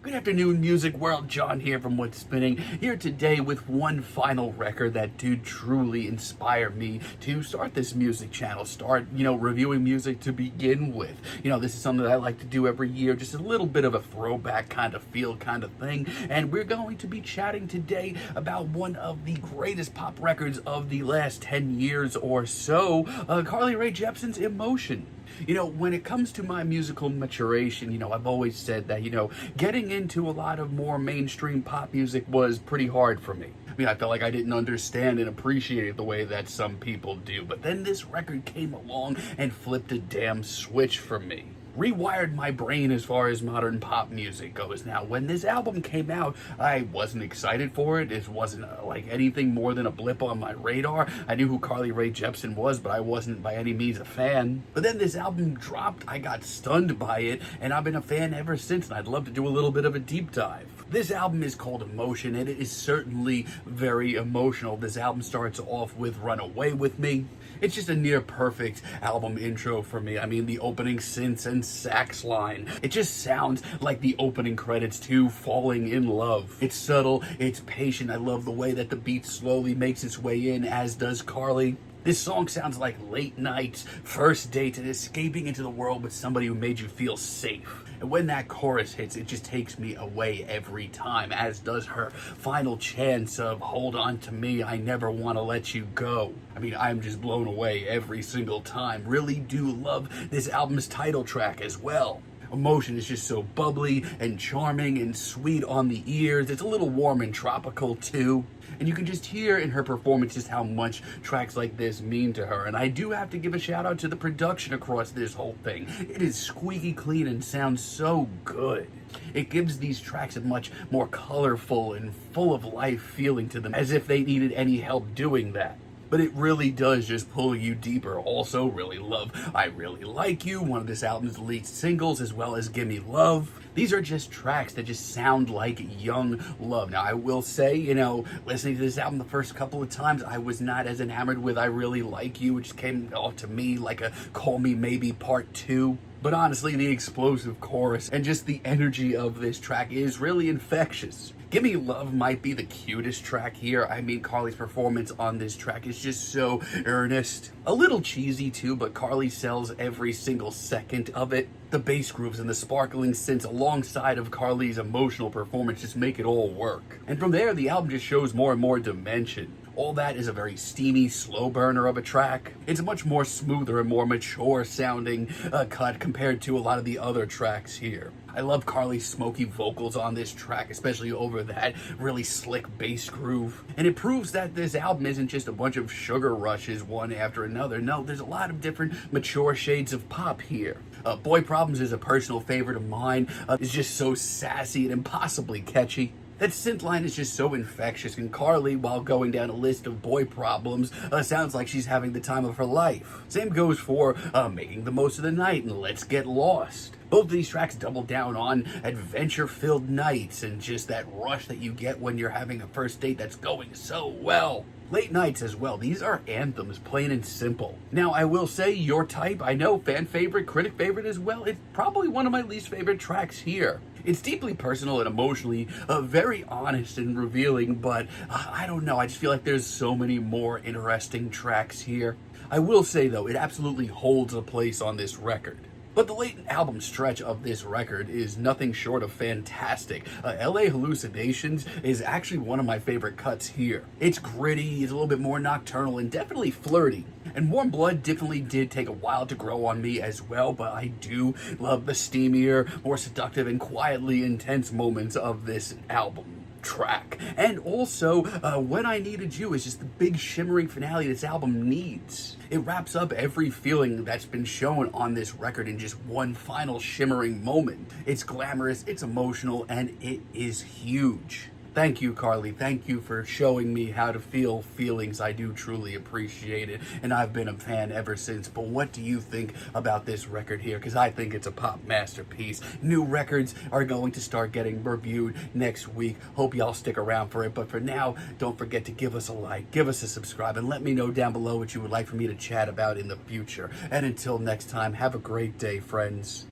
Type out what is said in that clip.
Good afternoon, music world. John here from What's Spinning, here today with one final record that did truly inspire me to start this music channel, reviewing music to begin with. This is something that I like to do every year, just a little bit of a throwback kind of feel kind of thing. And we're going to be chatting today about one of the greatest pop records of the last 10 years or so, Carly Rae Jepsen's Emotion. When it comes to my musical maturation, I've always said that, getting into a lot of more mainstream pop music was pretty hard for me. I felt like I didn't understand and appreciate it the way that some people do. But then this record came along and flipped a damn switch for me. Rewired my brain as far as modern pop music goes. Now, when this album came out, I wasn't excited for it. It wasn't like anything more than a blip on my radar. I knew who Carly Rae Jepsen was, but I wasn't by any means a fan. But then this album dropped, I got stunned by it, and I've been a fan ever since, and I'd love to do a little bit of a deep dive. This album is called Emotion, and it is certainly very emotional. This album starts off with Run Away With Me. It's just a near perfect album intro for me. The opening synths and sax line. It just sounds like the opening credits to Falling in Love. It's subtle, it's patient. I love the way that the beat slowly makes its way in, as does Carly. This song sounds like late nights, first dates, and escaping into the world with somebody who made you feel safe. And when that chorus hits, it just takes me away every time, as does her final chants of "Hold on to me, I never want to let you go." I'm just blown away every single time. Really do love this album's title track as well. Emotion is just so bubbly and charming and sweet on the ears. It's a little warm and tropical too. And you can just hear in her performance just how much tracks like this mean to her. And I do have to give a shout out to the production across this whole thing. It is squeaky clean and sounds so good. It gives these tracks a much more colorful and full of life feeling to them, as if they needed any help doing that. But it really does just pull you deeper. Also, really love I Really Like You, one of this album's lead singles, as well as Gimme Love. These are just tracks that just sound like young love. Now, I will say, listening to this album the first couple of times, I was not as enamored with I Really Like You, which came off to me like a Call Me Maybe Part 2. But honestly, the explosive chorus and just the energy of this track is really infectious. Gimme Love might be the cutest track here. Carly's performance on this track is just so earnest. A little cheesy too, but Carly sells every single second of it. The bass grooves and the sparkling synths alongside of Carly's emotional performance just make it all work. And from there, the album just shows more and more dimension. All that is a very steamy, slow burner of a track. It's a much more smoother and more mature sounding cut compared to a lot of the other tracks here. I love Carly's smoky vocals on this track, especially over that really slick bass groove. And it proves that this album isn't just a bunch of sugar rushes one after another. No, there's a lot of different mature shades of pop here. Boy Problems is a personal favorite of mine. It's just so sassy and impossibly catchy. That synth line is just so infectious, and Carly, while going down a list of boy problems, sounds like she's having the time of her life. Same goes for Making the Most of the Night and Let's Get Lost. Both of these tracks double down on adventure-filled nights and just that rush that you get when you're having a first date that's going so well. Late Nights as well. These are anthems, plain and simple. Now, I will say, Your Type, I know, fan favorite, critic favorite as well. It's probably one of my least favorite tracks here. It's deeply personal and emotionally very honest and revealing, but I don't know. I just feel like there's so many more interesting tracks here. I will say, though, it absolutely holds a place on this record. But the late album stretch of this record is nothing short of fantastic. LA Hallucinations is actually one of my favorite cuts here. It's gritty, it's a little bit more nocturnal, and definitely flirty. And Warm Blood definitely did take a while to grow on me as well, but I do love the steamier, more seductive, and quietly intense moments of this album track. And also, When I Needed You is just the big shimmering finale this album needs. It wraps up every feeling that's been shown on this record in just one final shimmering moment. It's glamorous, it's emotional, and it is huge. Thank you, Carly. Thank you for showing me how to feel feelings. I do truly appreciate it, and I've been a fan ever since. But what do you think about this record here? Because I think it's a pop masterpiece. New records are going to start getting reviewed next week. Hope y'all stick around for it. But for now, don't forget to give us a like, give us a subscribe, and let me know down below what you would like for me to chat about in the future. And until next time, have a great day, friends.